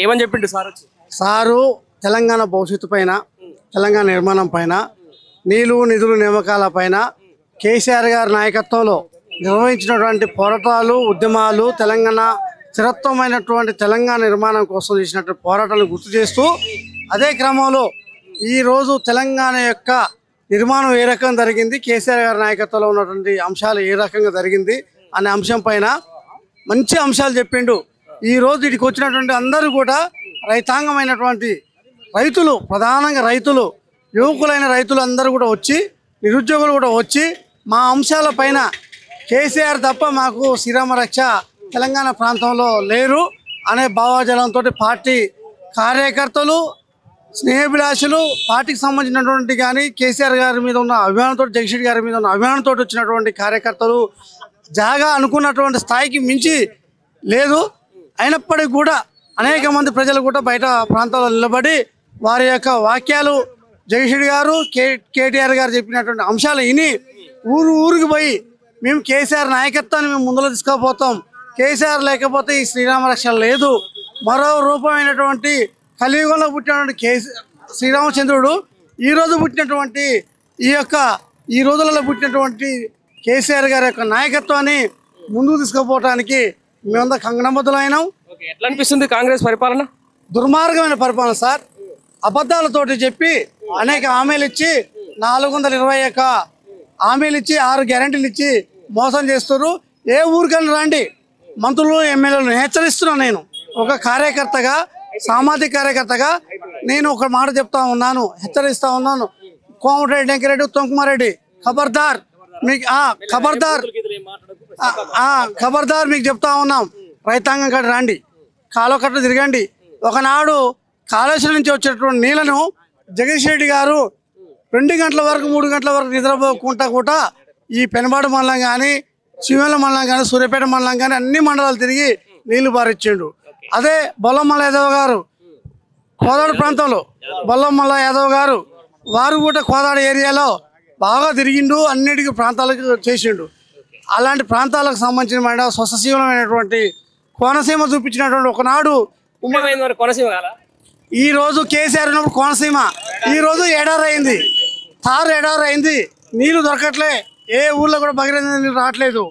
ఏమని చెప్పిండు సార్ వచ్చి? సారు తెలంగాణ భవిష్యత్తు పైన, తెలంగాణ నిర్మాణం పైన, నిధుల నియామకాల పైన కేసీఆర్ గారి నాయకత్వంలో నిర్వహించినటువంటి పోరాటాలు, ఉద్యమాలు, తెలంగాణ స్థిరత్వమైనటువంటి తెలంగాణ నిర్మాణం కోసం చేసినటువంటి పోరాటాలను గుర్తు చేస్తూ, అదే క్రమంలో ఈరోజు తెలంగాణ యొక్క నిర్మాణం ఏ రకంగా జరిగింది, కేసీఆర్ గారి నాయకత్వంలో ఉన్నటువంటి అంశాలు ఏ రకంగా జరిగింది అనే అంశం పైన మంచి అంశాలు చెప్పిండు. ఈరోజు ఇటుకు వచ్చినటువంటి అందరూ కూడా రైతాంగమైనటువంటి రైతులు, ప్రధానంగా రైతులు, యువకులైన రైతులు అందరూ కూడా వచ్చి, నిరుద్యోగులు కూడా వచ్చి మా అంశాల పైన కేసీఆర్ తప్ప మాకు శ్రీరామ రక్ష తెలంగాణ ప్రాంతంలో లేరు అనే భావజాలంతో పార్టీ కార్యకర్తలు, స్నేహభిలాషులు, పార్టీకి సంబంధించినటువంటి కానీ కేసీఆర్ గారి మీద ఉన్న అభిమానంతో, జగదీష్ గారి మీద ఉన్న అభిమానంతో వచ్చినటువంటి కార్యకర్తలు జాగా అనుకున్నటువంటి స్థాయికి మించి లేదు. అయినప్పటికీ కూడా అనేక మంది ప్రజలు కూడా బయట ప్రాంతాల్లో నిలబడి వారి యొక్క వాక్యాలు, జగదీష్ గారు, కేటీఆర్ గారు చెప్పినటువంటి అంశాలు విని ఊరికి పోయి మేము కేసీఆర్ నాయకత్వాన్ని మేము ముందులో తీసుకుపోతాం, కేసీఆర్ లేకపోతే ఈ శ్రీరామ రక్ష లేదు, మరో రూపమైనటువంటి కలియుగంలో పుట్టినటువంటి శ్రీరామచంద్రుడు ఈరోజు పుట్టినటువంటి ఈ రోజులలో పుట్టినటువంటి కేసీఆర్ గారి యొక్క నాయకత్వాన్ని ముందుకు తీసుకుపోవడానికి మేమంతా కంగనబద్ధులైనాం. ఎట్లా అనిపిస్తుంది కాంగ్రెస్ పరిపాలన? దుర్మార్గమైన పరిపాలన సార్. అబద్ధాలతోటి చెప్పి అనేక హామీలు ఇచ్చి 421 హామీలు ఇచ్చి 6 గ్యారెంటీలు ఇచ్చి మోసం చేస్తారు. ఏ ఊరికైనా రండి, మంత్రులు, ఎమ్మెల్యేలను హెచ్చరిస్తున్నాను. నేను ఒక కార్యకర్తగా, సామాజిక కార్యకర్తగా నేను ఒక మాట చెప్తా ఉన్నాను, హెచ్చరిస్తా ఉన్నాను. కోమటిరెడ్డి, వెంకరెడ్డి, ఉత్తమ్ కుమార్ రెడ్డి, ఖబర్దార్ మీకు ఖబర్దార్ మీకు చెప్తా ఉన్నాం. రైతాంగం కాడ రండి, కాలువ కట్ట తిరగండి. ఒకనాడు కాళేశ్వరం నుంచి వచ్చేటువంటి నీళ్లను జగదీష్ రెడ్డి గారు 2 గంటల వరకు 3 గంటల వరకు నిద్రపోకుండా కూడా ఈ పెనబాడు మండలం కానీ, శివెల మండలం కానీ, సూర్యాపేట మండలం కానీ అన్ని మండలాలు తిరిగి నీళ్లు పారించిండు. అదే బొల్లమల్ల యాదవ్ గారు కోదాడు ప్రాంతంలో, బొల్లమల్ల యాదవ్ గారు వారు కూడా కోదాడు ఏరియాలో బాగా తిరిగిండు, అన్నిటికీ ప్రాంతాలకు చేసిండు. అలాంటి ప్రాంతాలకు సంబంధించిన స్వశశీలమైనటువంటి కోనసీమ చూపించినటువంటి ఒకనాడు కోనసీమ. ఈ రోజు కేసీఆర్ ఉన్నప్పుడు కోనసీమ ఈ రోజు ఎడారి అయింది, తారు ఎడారి అయింది, నీళ్లు దొరకట్లే. ఏ ఊర్లో కూడా భగీరథ నీళ్ళు రావట్లేదు,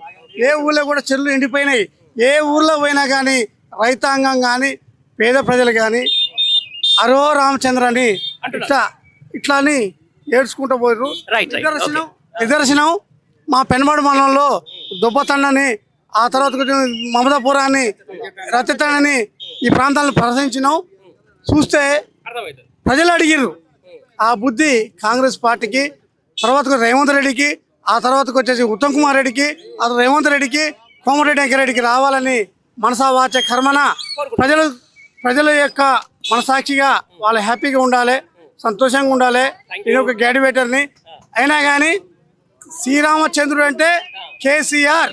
ఏ ఊర్లో కూడా చెరువులు ఎండిపోయినాయి. ఏ ఊర్లో పోయినా కానీ రైతాంగం కానీ, పేద ప్రజలు కానీ అరో రామచంద్ర అని ఇట్లా అని ఏడ్చుకుంటూ పోయారు. నిదర్శనం మా పెనమాడు మండలంలో దుబ్బతండని, ఆ తర్వాత మమతాపురాన్ని, రతితండని ఈ ప్రాంతాలను ప్రదర్శించినాం. చూస్తే ప్రజలు అడిగిర్రు. ఆ బుద్ధి కాంగ్రెస్ పార్టీకి, తర్వాత రేవంత్ రెడ్డికి, ఆ తర్వాతకు వచ్చేసి ఉత్తమ్ కుమార్ రెడ్డికి, ఆ రేవంత్ రెడ్డికి, కోమటిరెడ్డి వెంకరెడ్డికి రావాలని మనసా వాచ కర్మన ప్రజల యొక్క మనసాక్షిగా వాళ్ళు హ్యాపీగా ఉండాలి, సంతోషంగా ఉండాలి. నేను ఒక గ్రాడ్యుయేటర్ని అయినా కానీ శ్రీరామచంద్రుడు అంటే కేసీఆర్.